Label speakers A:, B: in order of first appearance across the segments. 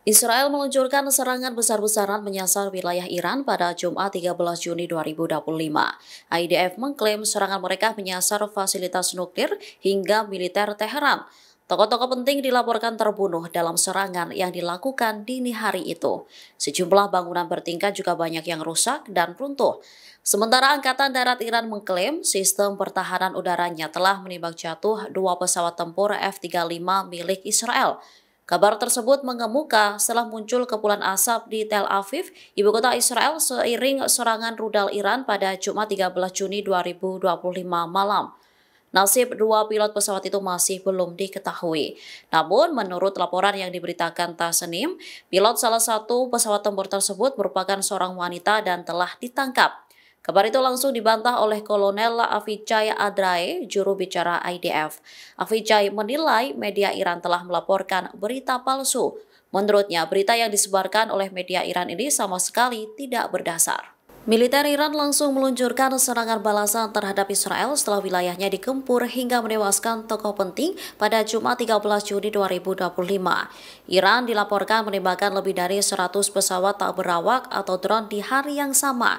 A: Israel meluncurkan serangan besar-besaran menyasar wilayah Iran pada Jumat 13 Juni 2025. IDF mengklaim serangan mereka menyasar fasilitas nuklir hingga militer Teheran. Tokoh-tokoh penting dilaporkan terbunuh dalam serangan yang dilakukan dini hari itu. Sejumlah bangunan bertingkat juga banyak yang rusak dan runtuh. Sementara Angkatan Darat Iran mengklaim sistem pertahanan udaranya telah menembak jatuh dua pesawat tempur F-35 milik Israel. Kabar tersebut mengemuka setelah muncul kepulan asap di Tel Aviv, ibu kota Israel seiring serangan rudal Iran pada Jumat 13 Juni 2025 malam. Nasib dua pilot pesawat itu masih belum diketahui. Namun, menurut laporan yang diberitakan Tasnim, pilot salah satu pesawat tempur tersebut merupakan seorang wanita dan telah ditangkap. Kabar itu langsung dibantah oleh Kolonel Avichai Adrae, juru bicara IDF. Avichai menilai media Iran telah melaporkan berita palsu. Menurutnya, berita yang disebarkan oleh media Iran ini sama sekali tidak berdasar. Militer Iran langsung meluncurkan serangan balasan terhadap Israel setelah wilayahnya dikempur hingga menewaskan tokoh penting pada Jumat 13 Juni 2025. Iran dilaporkan menembakkan lebih dari 100 pesawat tak berawak atau drone di hari yang sama.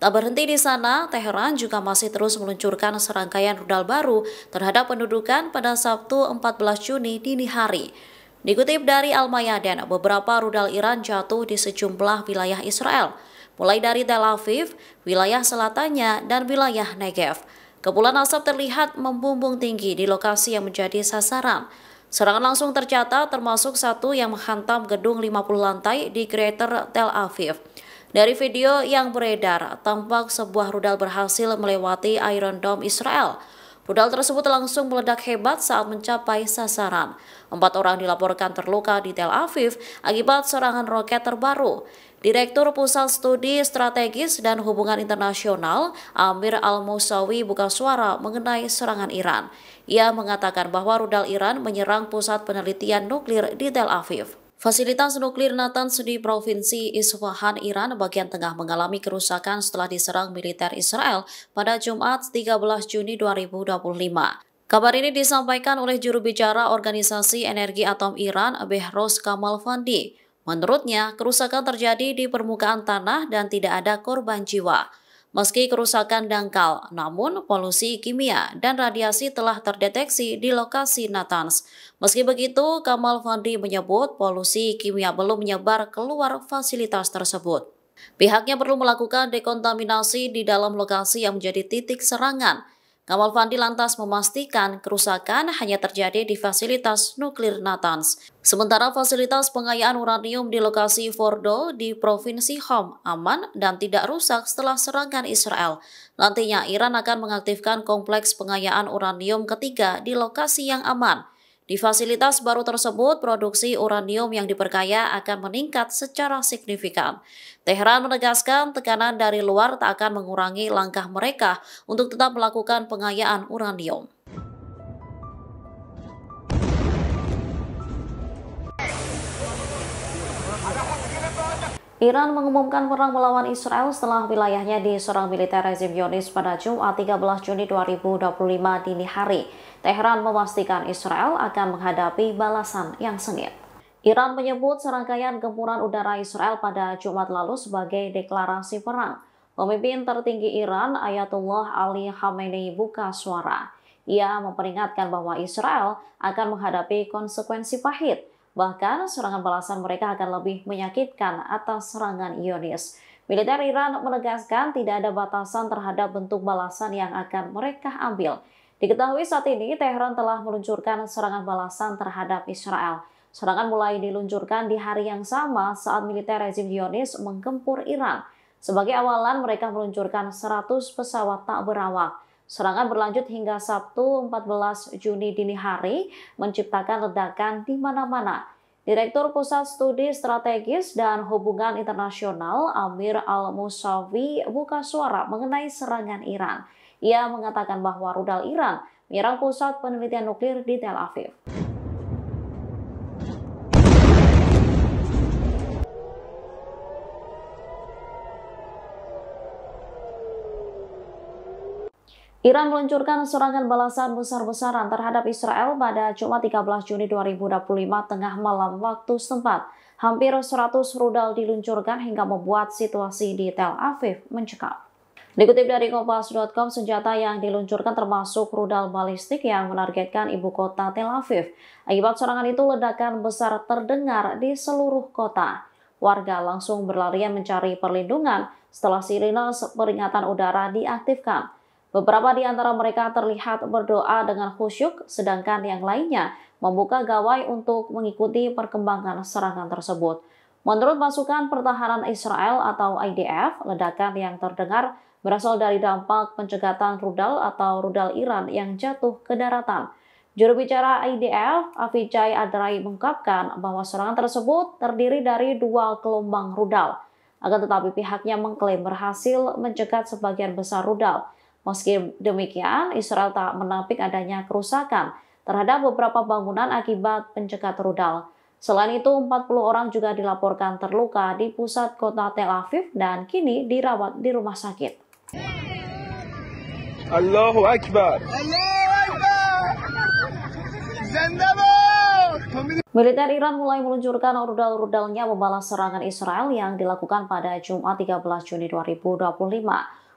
A: Tak berhenti di sana, Teheran juga masih terus meluncurkan serangkaian rudal baru terhadap pendudukan pada Sabtu 14 Juni dini hari. Dikutip dari Al-Mayadin, beberapa rudal Iran jatuh di sejumlah wilayah Israel, mulai dari Tel Aviv, wilayah selatannya, dan wilayah Negev. Kepulan asap terlihat membumbung tinggi di lokasi yang menjadi sasaran. Serangan langsung tercatat termasuk satu yang menghantam gedung 50 lantai di Greater Tel Aviv. Dari video yang beredar, tampak sebuah rudal berhasil melewati Iron Dome Israel. Rudal tersebut langsung meledak hebat saat mencapai sasaran. 4 orang dilaporkan terluka di Tel Aviv akibat serangan roket terbaru. Direktur Pusat Studi Strategis dan Hubungan Internasional, Amir Al-Musawi buka suara mengenai serangan Iran. Ia mengatakan bahwa rudal Iran menyerang pusat penelitian nuklir di Tel Aviv. Fasilitas nuklir Natanz di Provinsi Isfahan, Iran bagian tengah mengalami kerusakan setelah diserang militer Israel pada Jumat 13 Juni 2025. Kabar ini disampaikan oleh juru bicara Organisasi Energi Atom Iran, Behrouz Kamalvandi. Menurutnya, kerusakan terjadi di permukaan tanah dan tidak ada korban jiwa. Meski kerusakan dangkal, namun polusi kimia dan radiasi telah terdeteksi di lokasi Natanz. Meski begitu, Kamalvandi menyebut polusi kimia belum menyebar keluar fasilitas tersebut. Pihaknya perlu melakukan dekontaminasi di dalam lokasi yang menjadi titik serangan. Kamalvandi lantas memastikan kerusakan hanya terjadi di fasilitas nuklir Natanz. Sementara fasilitas pengayaan uranium di lokasi Fordo di Provinsi Hom aman dan tidak rusak setelah serangan Israel. Nantinya Iran akan mengaktifkan kompleks pengayaan uranium ketiga di lokasi yang aman. Di fasilitas baru tersebut, produksi uranium yang diperkaya akan meningkat secara signifikan. Teheran menegaskan tekanan dari luar tak akan mengurangi langkah mereka untuk tetap melakukan pengayaan uranium. Iran mengumumkan perang melawan Israel setelah wilayahnya diserang militer rezim Zionis pada Jumat 13 Juni 2025 dini hari. Teheran memastikan Israel akan menghadapi balasan yang sengit. Iran menyebut serangkaian gempuran udara Israel pada Jumat lalu sebagai deklarasi perang. Pemimpin tertinggi Iran, Ayatollah Ali Khamenei, buka suara. Ia memperingatkan bahwa Israel akan menghadapi konsekuensi pahit. Bahkan serangan balasan mereka akan lebih menyakitkan atas serangan Zionis. Militer Iran menegaskan tidak ada batasan terhadap bentuk balasan yang akan mereka ambil. Diketahui saat ini Teheran telah meluncurkan serangan balasan terhadap Israel. Serangan mulai diluncurkan di hari yang sama saat militer rezim Zionis menggempur Iran. Sebagai awalan mereka meluncurkan 100 pesawat tak berawak. Serangan berlanjut hingga Sabtu 14 Juni dini hari, menciptakan ledakan di mana-mana. Direktur Pusat Studi Strategis dan Hubungan Internasional, Amir Al-Musawi, buka suara mengenai serangan Iran. Ia mengatakan bahwa rudal Iran menyerang pusat penelitian nuklir di Tel Aviv. Iran meluncurkan serangan balasan besar-besaran terhadap Israel pada Jumat 13 Juni 2025 tengah malam waktu setempat. hampir 100 rudal diluncurkan hingga membuat situasi di Tel Aviv mencekam. Dikutip dari Kompas.com, senjata yang diluncurkan termasuk rudal balistik yang menargetkan ibu kota Tel Aviv. Akibat serangan itu, ledakan besar terdengar di seluruh kota. Warga langsung berlarian mencari perlindungan setelah sirine peringatan udara diaktifkan. Beberapa di antara mereka terlihat berdoa dengan khusyuk, sedangkan yang lainnya membuka gawai untuk mengikuti perkembangan serangan tersebut. Menurut pasukan pertahanan Israel atau IDF, ledakan yang terdengar berasal dari dampak pencegatan rudal atau rudal Iran yang jatuh ke daratan. Juru bicara IDF, Avichai Adrai, mengungkapkan bahwa serangan tersebut terdiri dari 2 gelombang rudal. Akan tetapi pihaknya mengklaim berhasil mencegat sebagian besar rudal. Meski demikian, Israel tak menampik adanya kerusakan terhadap beberapa bangunan akibat pencegat rudal. Selain itu, 40 orang juga dilaporkan terluka di pusat kota Tel Aviv dan kini dirawat di rumah sakit.
B: Allahu Akbar.
A: Militer Iran mulai meluncurkan rudal-rudalnya membalas serangan Israel yang dilakukan pada Jumat 13 Juni 2025.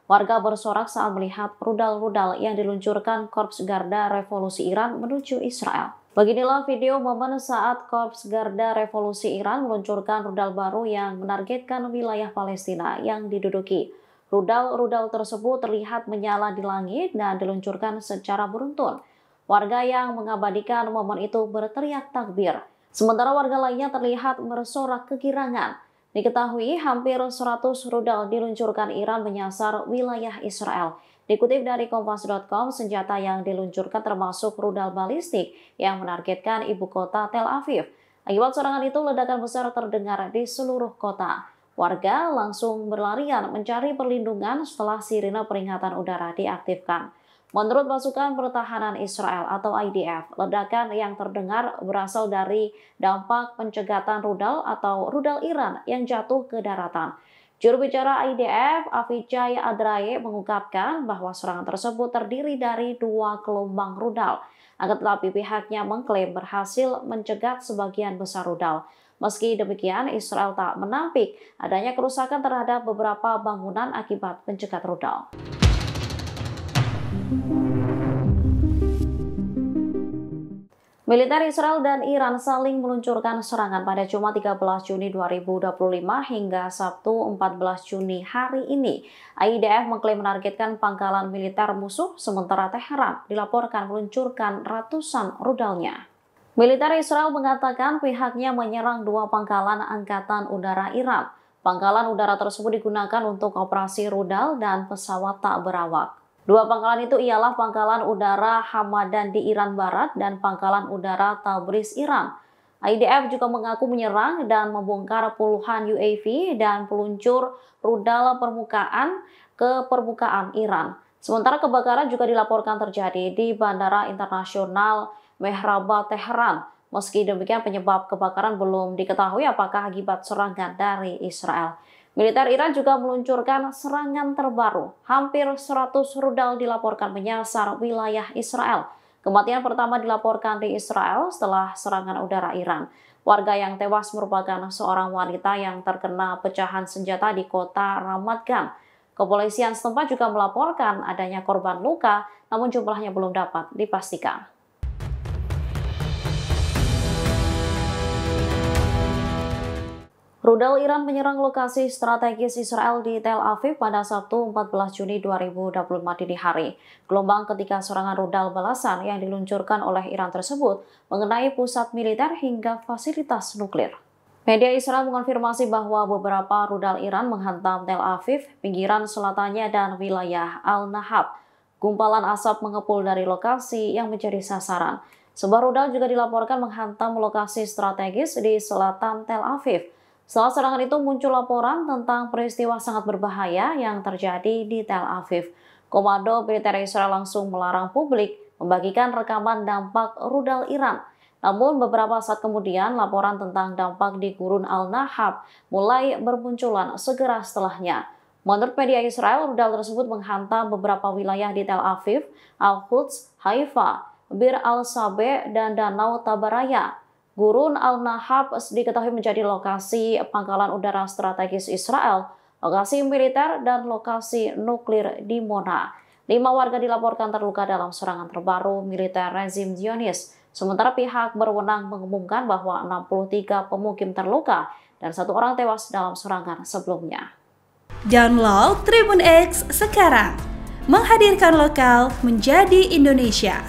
A: Warga bersorak saat melihat rudal-rudal yang diluncurkan Korps Garda Revolusi Iran menuju Israel. Beginilah video momen saat Korps Garda Revolusi Iran meluncurkan rudal baru yang menargetkan wilayah Palestina yang diduduki. Rudal-rudal tersebut terlihat menyala di langit dan diluncurkan secara beruntun. Warga yang mengabadikan momen itu berteriak takbir. Sementara warga lainnya terlihat bersorak kegirangan. Diketahui hampir 100 rudal diluncurkan Iran menyasar wilayah Israel. Dikutip dari Kompas.com, senjata yang diluncurkan termasuk rudal balistik yang menargetkan ibu kota Tel Aviv. Akibat serangan itu, ledakan besar terdengar di seluruh kota. Warga langsung berlarian mencari perlindungan setelah sirine peringatan udara diaktifkan. Menurut pasukan pertahanan Israel atau IDF, ledakan yang terdengar berasal dari dampak pencegatan rudal atau rudal Iran yang jatuh ke daratan. Juru bicara IDF, Avichai Adrai, mengungkapkan bahwa serangan tersebut terdiri dari 2 gelombang rudal. Akan tetapi pihaknya mengklaim berhasil mencegat sebagian besar rudal. Meski demikian, Israel tak menampik adanya kerusakan terhadap beberapa bangunan akibat pencegat rudal. Militer Israel dan Iran saling meluncurkan serangan pada Jumat 13 Juni 2025 hingga Sabtu 14 Juni hari ini. IDF mengklaim menargetkan pangkalan militer musuh, sementara Teheran dilaporkan meluncurkan ratusan rudalnya. Militer Israel mengatakan pihaknya menyerang 2 pangkalan angkatan udara Iran. Pangkalan udara tersebut digunakan untuk operasi rudal dan pesawat tak berawak. 2 pangkalan itu ialah Pangkalan Udara Hamadan di Iran Barat dan Pangkalan Udara Tabriz, Iran. IDF juga mengaku menyerang dan membongkar puluhan UAV dan peluncur rudal permukaan ke permukaan Iran. Sementara kebakaran juga dilaporkan terjadi di Bandara Internasional Mehrabad, Teheran. Meski demikian, penyebab kebakaran belum diketahui apakah akibat serangan dari Israel. Militer Iran juga meluncurkan serangan terbaru. Hampir 100 rudal dilaporkan menyasar wilayah Israel. Kematian pertama dilaporkan di Israel setelah serangan udara Iran. Warga yang tewas merupakan seorang wanita yang terkena pecahan senjata di kota Ramat Gan. Kepolisian setempat juga melaporkan adanya korban luka, namun jumlahnya belum dapat dipastikan. Rudal Iran menyerang lokasi strategis Israel di Tel Aviv pada Sabtu 14 Juni 2025 dini hari. Gelombang ketika serangan rudal balasan yang diluncurkan oleh Iran tersebut mengenai pusat militer hingga fasilitas nuklir. Media Israel mengonfirmasi bahwa beberapa rudal Iran menghantam Tel Aviv, pinggiran selatannya, dan wilayah Al-Nahab. Gumpalan asap mengepul dari lokasi yang menjadi sasaran. Sebuah rudal juga dilaporkan menghantam lokasi strategis di selatan Tel Aviv. Setelah serangan itu muncul laporan tentang peristiwa sangat berbahaya yang terjadi di Tel Aviv. Komando militer Israel langsung melarang publik membagikan rekaman dampak rudal Iran. Namun beberapa saat kemudian laporan tentang dampak di Gurun Al-Nahab mulai bermunculan segera setelahnya. Menurut media Israel, rudal tersebut menghantam beberapa wilayah di Tel Aviv, Al-Quds, Haifa, Bir al-Sabeh, dan Danau Tabaraya. Gurun Al-Nahab diketahui menjadi lokasi pangkalan udara strategis Israel, lokasi militer, dan lokasi nuklir di Mona. 5 warga dilaporkan terluka dalam serangan terbaru militer rezim Zionis. Sementara pihak berwenang mengumumkan bahwa 63 pemukim terluka dan 1 orang tewas dalam serangan sebelumnya.
B: Download Tribun X sekarang, menghadirkan lokal menjadi Indonesia.